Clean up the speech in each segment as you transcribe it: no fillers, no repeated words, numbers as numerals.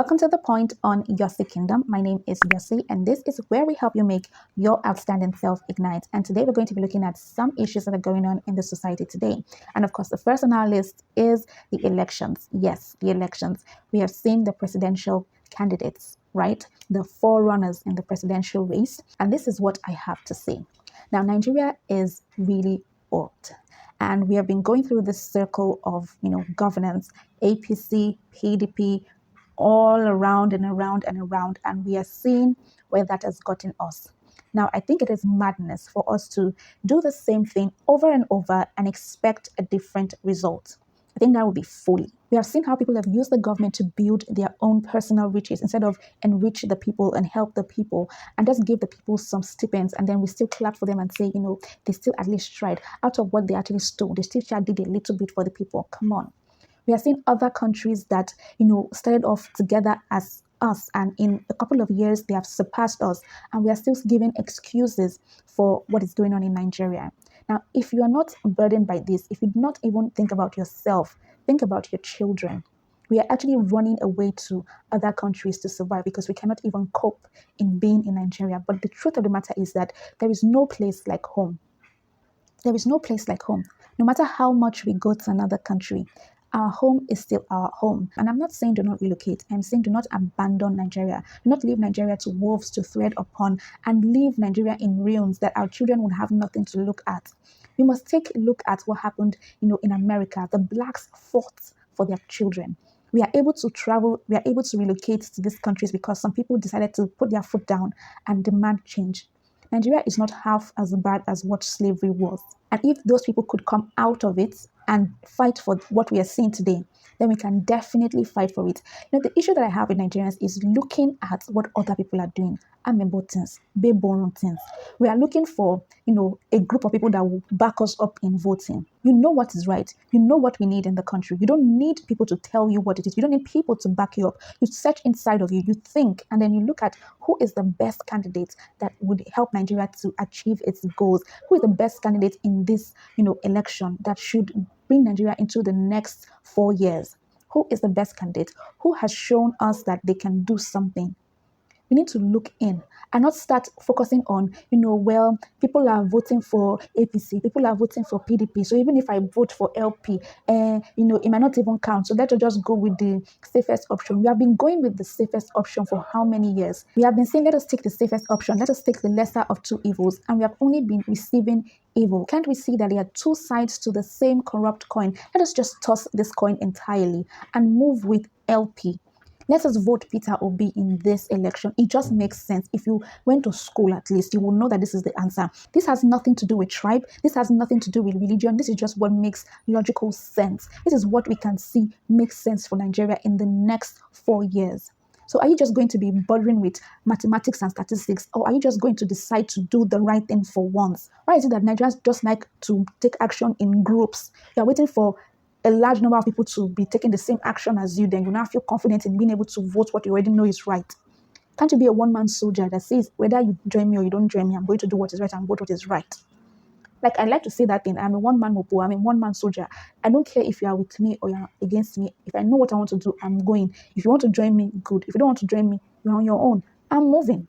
Welcome to the point on Yosi Kingdom. My name is Yosi, and this is where we help you make your outstanding self ignite. And today we're going to be looking at some issues that are going on in the society today. And of course, the first on our list is the elections. Yes, the elections. We have seen the presidential candidates, right? The forerunners in the presidential race. And this is what I have to say. Now, Nigeria is really old. And we have been going through this circle of, governance, APC, PDP, all around and around and around, and we are seeing where that has gotten us. Now, I think it is madness for us to do the same thing over and over and expect a different result. I think that would be folly. We have seen how people have used the government to build their own personal riches instead of enrich the people and help the people and just give the people some stipends, and then we still clap for them and say, they still at least tried. Out of what they actually stole, they still did a little bit for the people. Come on. We have seen other countries that, started off together as us, and in a couple of years, they have surpassed us, and we are still giving excuses for what is going on in Nigeria. Now, if you are not burdened by this, if you do not even think about yourself, think about your children. We are actually running away to other countries to survive because we cannot even cope in being in Nigeria. But the truth of the matter is that there is no place like home. There is no place like home. No matter how much we go to another country, our home is still our home. And I'm not saying do not relocate. I'm saying do not abandon Nigeria. Do not leave Nigeria to wolves to tread upon and leave Nigeria in ruins that our children would have nothing to look at. We must take a look at what happened, in America. The blacks fought for their children. We are able to travel. We are able to relocate to these countries because some people decided to put their foot down and demand change. Nigeria is not half as bad as what slavery was. And if those people could come out of it and fight for what we are seeing today, then we can definitely fight for it. The issue that I have with Nigerians is looking at what other people are doing. Amebotins, Bebontins. We are looking for, a group of people that will back us up in voting. You know what is right. You know what we need in the country. You don't need people to tell you what it is. You don't need people to back you up. You search inside of you, you think, and then you look at who is the best candidate that would help Nigeria to achieve its goals. Who is the best candidate in this, election that should bring Nigeria into the next 4 years? Who is the best candidate? Who has shown us that they can do something? We need to look in and not start focusing on, people are voting for APC, people are voting for PDP. So even if I vote for LP, it might not even count. So let's just go with the safest option. We have been going with the safest option for how many years? We have been saying, let us take the safest option. Let us take the lesser of two evils. And we have only been receiving evil. Can't we see that there are two sides to the same corrupt coin? Let us just toss this coin entirely and move with LP. Let us vote Peter Obi in this election. It just makes sense. If you went to school, at least, you will know that this is the answer. This has nothing to do with tribe. This has nothing to do with religion. This is just what makes logical sense. This is what we can see makes sense for Nigeria in the next 4 years. So are you just going to be bothering with mathematics and statistics, or are you just going to decide to do the right thing for once? Why is it that Nigerians just like to take action in groups? You're waiting for a large number of people to be taking the same action as you, then you now feel confident in being able to vote what you already know is right. Can't you be a one-man soldier that says, whether you join me or you don't join me, I'm going to do what is right and vote what is right? Like, I like to say that thing. I'm a one-man mopo. I'm a one-man soldier. I don't care if you are with me or you're against me. If I know what I want to do, I'm going. If you want to join me, good. If you don't want to join me, you're on your own. I'm moving.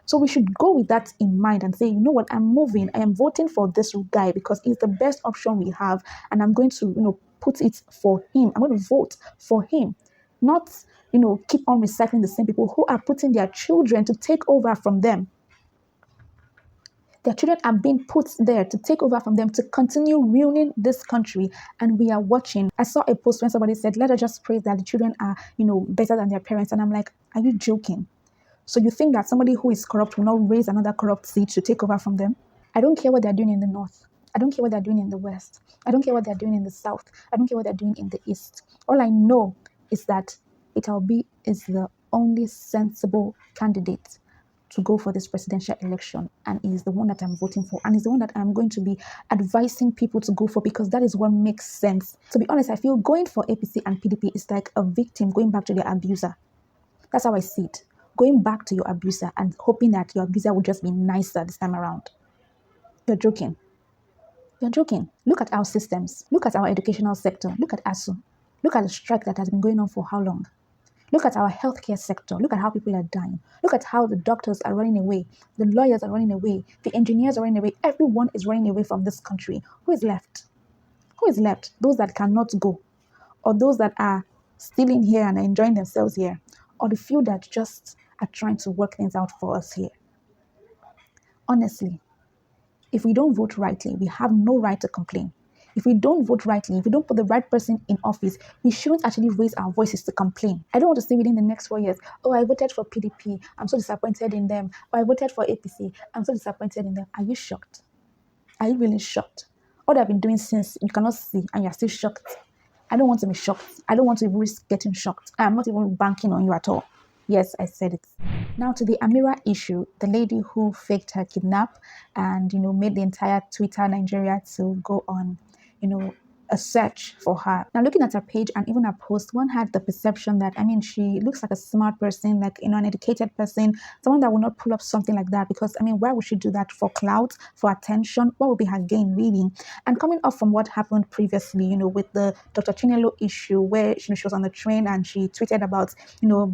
So we should go with that in mind and say, you know what, I'm moving. I am voting for this guy because he's the best option we have. And I'm going to, put it for him. I'm going to vote for him. Not, keep on recycling the same people who are putting their children to take over from them. Their children are being put there to take over from them, to continue ruining this country. And we are watching. I saw a post when somebody said, let us just pray that the children are, better than their parents. And I'm like, are you joking? So you think that somebody who is corrupt will not raise another corrupt seed to take over from them? I don't care what they're doing in the north. I don't care what they're doing in the west. I don't care what they're doing in the south. I don't care what they're doing in the east. All I know is that Peter Obi is the only sensible candidate to go for this presidential election, and is the one that I'm voting for, and is the one that I'm going to be advising people to go for, because that is what makes sense. To be honest, I feel going for APC and PDP is like a victim going back to their abuser. That's how I see it. Going back to your abuser and hoping that your abuser will just be nicer this time around. You're joking. You're joking. Look at our systems. Look at our educational sector. Look at ASU. Look at the strike that has been going on for how long? Look at our healthcare sector. Look at how people are dying. Look at how the doctors are running away. The lawyers are running away. The engineers are running away. Everyone is running away from this country. Who is left? Who is left? Those that cannot go, or those that are still in here and are enjoying themselves here, or the few that just are trying to work things out for us here. Honestly, if we don't vote rightly, we have no right to complain. If we don't vote rightly, if we don't put the right person in office, we shouldn't actually raise our voices to complain. I don't want to say within the next 4 years, oh, I voted for PDP, I'm so disappointed in them. Or I voted for APC, I'm so disappointed in them. Are you shocked? Are you really shocked? All I've been doing since you cannot see and you're still shocked. I don't want to be shocked. I don't want to risk getting shocked. I'm not even banking on you at all. Yes, I said it. Now to the Ameerah issue, the lady who faked her kidnap and made the entire Twitter Nigeria to go on, a search for her. Now looking at her page and even her post, one had the perception that she looks like a smart person, like an educated person, someone that will not pull up something like that because why would she do that? For clout, for attention? What would be her gain really? And coming off from what happened previously, with the Dr. Chinelo issue where she was on the train and she tweeted about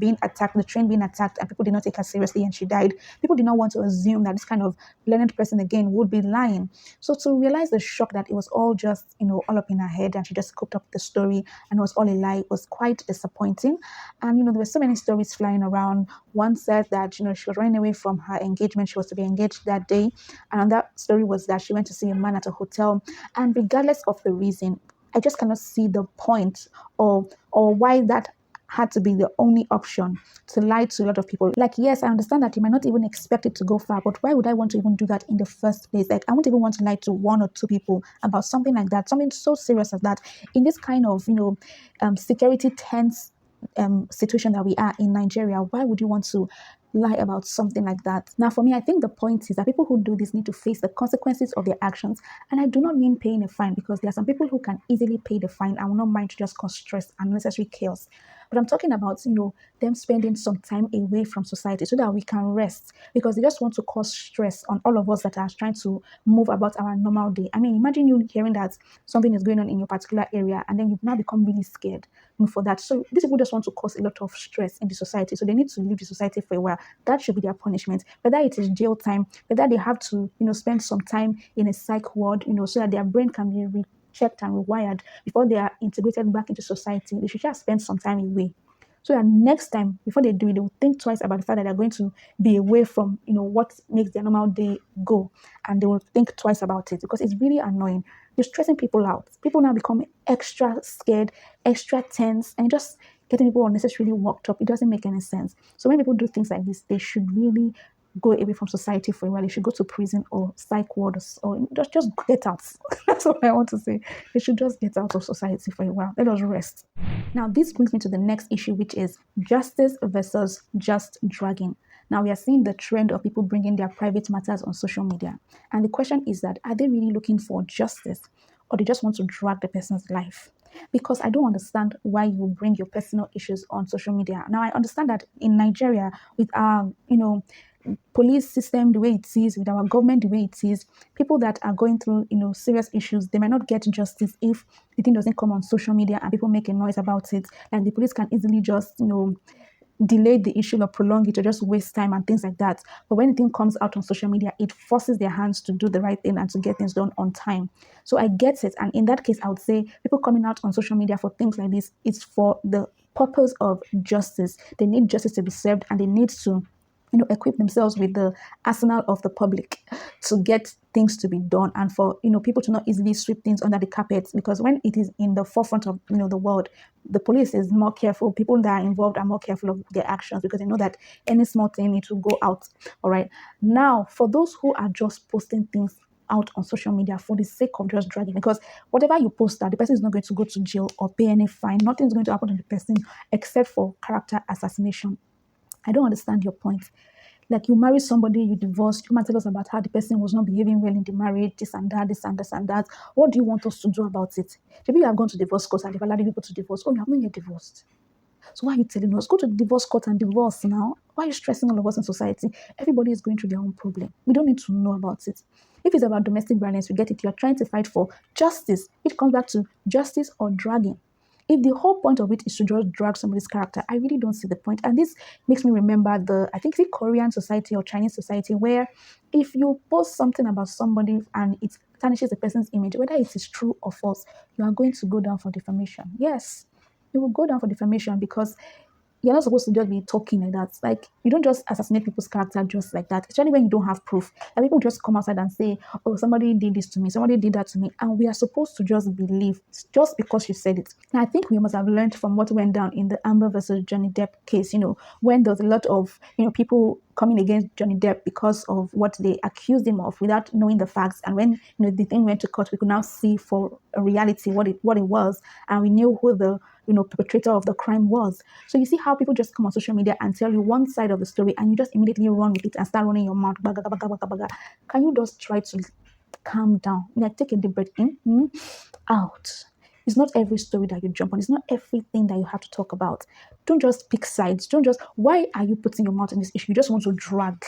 being attacked, the train being attacked, and people did not take her seriously and she died. People did not want to assume that this kind of learned person again would be lying. So to realize the shock that it was all just all up in her head and she just cooked up the story and it was all a lie was quite disappointing. And there were so many stories flying around. One said that she was running away from her engagement. She was to be engaged that day, and that story was that she went to see a man at a hotel. And regardless of the reason, I just cannot see the point or why that had to be the only option to lie to a lot of people. Like, yes, I understand that you might not even expect it to go far, but why would I want to even do that in the first place? Like, I won't even want to lie to one or two people about something like that, something so serious as that. In this kind of, security tense situation that we are in Nigeria, why would you want to lie about something like that? Now, for me, I think the point is that people who do this need to face the consequences of their actions. And I do not mean paying a fine, because there are some people who can easily pay the fine and will not mind to just cause stress and unnecessary chaos. But I'm talking about, them spending some time away from society so that we can rest, because they just want to cause stress on all of us that are trying to move about our normal day. Imagine you hearing that something is going on in your particular area and then you now become really scared for that. So these people just want to cause a lot of stress in the society. So they need to leave the society for a while. That should be their punishment. Whether it is jail time, whether they have to, spend some time in a psych ward, so that their brain can be checked and rewired before they are integrated back into society. They should just spend some time away, so that next time before they do it, they will think twice about the fact that they're going to be away from what makes their normal day go, and they will think twice about it, because it's really annoying. You're stressing people out. People now become extra scared, extra tense, and just getting people unnecessarily worked up. It doesn't make any sense. So when people do things like this, they should really go away from society for a while. They should go to prison or psych wards, or just get out. That's what I want to say. They should just get out of society for a while. Let us rest. Now, this brings me to the next issue, which is justice versus just dragging. Now, we are seeing the trend of people bringing their private matters on social media. And the question is that, are they really looking for justice, or they just want to drag the person's life? Because I don't understand why you bring your personal issues on social media. Now, I understand that in Nigeria, with our, police system the way it is, with our government the way it is, people that are going through serious issues, they might not get justice if the thing doesn't come on social media and people make a noise about it. Like, the police can easily just delay the issue or prolong it or just waste time and things like that. But when the thing comes out on social media, it forces their hands to do the right thing and to get things done on time. So I get it. And in that case, I would say people coming out on social media for things like this, it's for the purpose of justice. They need justice to be served, and they need to equip themselves with the arsenal of the public to get things to be done, and for people to not easily sweep things under the carpet. Because when it is in the forefront of the world, the police is more careful. People that are involved are more careful of their actions, because they know that any small thing needs to go out. All right. Now, for those who are just posting things out on social media for the sake of just dragging, because whatever you post, that the person is not going to go to jail or pay any fine. Nothing is going to happen to the person except for character assassination. I don't understand your point. Like, you marry somebody, you divorce, you might tell us about how the person was not behaving well in the marriage, this and that, this and this and that. What do you want us to do about it? Maybe you have gone to divorce court and they've allowed people to divorce. Oh, you have not yet divorced. So why are you telling us? Go to the divorce court and divorce now. Why are you stressing all of us in society? Everybody is going through their own problem. We don't need to know about it. If it's about domestic violence, we get it. You're trying to fight for justice, which comes back to justice or dragging. If the whole point of it is to just drag somebody's character, I really don't see the point. And this makes me remember I think the Korean society or Chinese society, where if you post something about somebody and it tarnishes a person's image, whether it is true or false, you are going to go down for defamation. Yes, you will go down for defamation, because you're not supposed to just be talking like that. Like, you don't just assassinate people's character just like that, especially when you don't have proof. And people just come outside and say, oh, somebody did this to me, somebody did that to me. And we are supposed to just believe just because you said it. And I think we must have learned from what went down in the Amber versus Johnny Depp case, when there's a lot of, people coming against Johnny Depp because of what they accused him of without knowing the facts. And when, the thing went to court, we could now see for a reality what it was. And we knew who the, perpetrator of the crime was. So you see how people just come on social media and tell you one side of the story, and you just immediately run with it and start running your mouth. Baga, baga, baga, baga. Can you just try to calm down? Like, take a deep breath in, out. It's not every story that you jump on. It's not everything that you have to talk about. Don't just pick sides. Why are you putting your mouth in this issue? You just want to drag.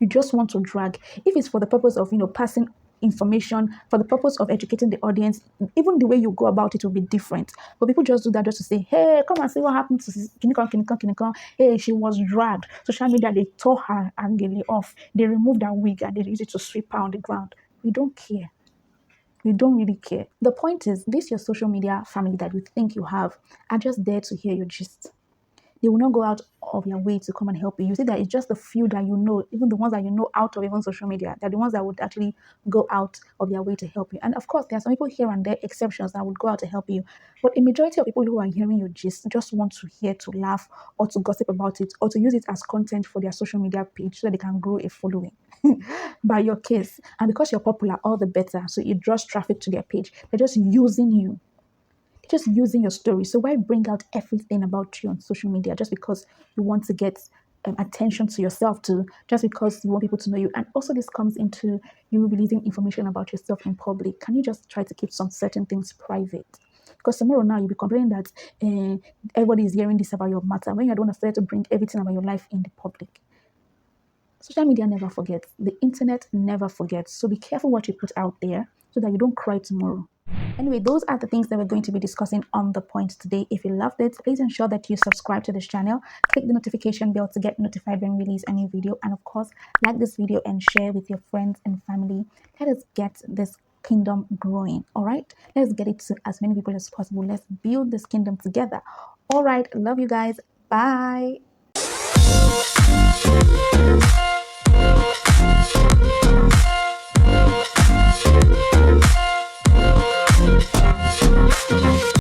You just want to drag. If it's for the purpose of, passing information, for the purpose of educating the audience, even the way you go about it will be different. But people just do that just to say, hey, come and see what happened to Kinikon. Hey, she was dragged. Social media, they tore her angrily off. They removed her wig and they used it to sweep her on the ground. We don't care. We don't really care. The point is, this your social media family that you think you have are just there to hear your gist. They will not go out of their way to come and help you. You see that it's just the few that you know, even the ones that you know out of even social media, they're the ones that would actually go out of their way to help you. And of course, there are some people here and there, exceptions, that would go out to help you. But a majority of people who are hearing your gist just want to hear, to laugh, or to gossip about it, or to use it as content for their social media page so that they can grow a following. By your case. And because you're popular, all the better. So it draws traffic to their page. They're just using you. Just using your story. So why bring out everything about you on social media just because you want to get attention to yourself, just because you want people to know you? And also this comes into you releasing information about yourself in public. Can you just try to keep some certain things private? Because tomorrow now you'll be complaining that everybody is hearing this about your matter when you don't want to bring everything about your life in the public. Social media never forgets. The internet never forgets. So be careful what you put out there so that you don't cry tomorrow. Anyway, those are the things that we're going to be discussing on The Point today. If you loved it, please ensure that you subscribe to this channel. Click the notification bell to get notified when we release a new video. And of course, like this video and share with your friends and family. Let us get this kingdom growing. All right, let's get it to as many people as possible. Let's build this kingdom together. All right, love you guys. Bye.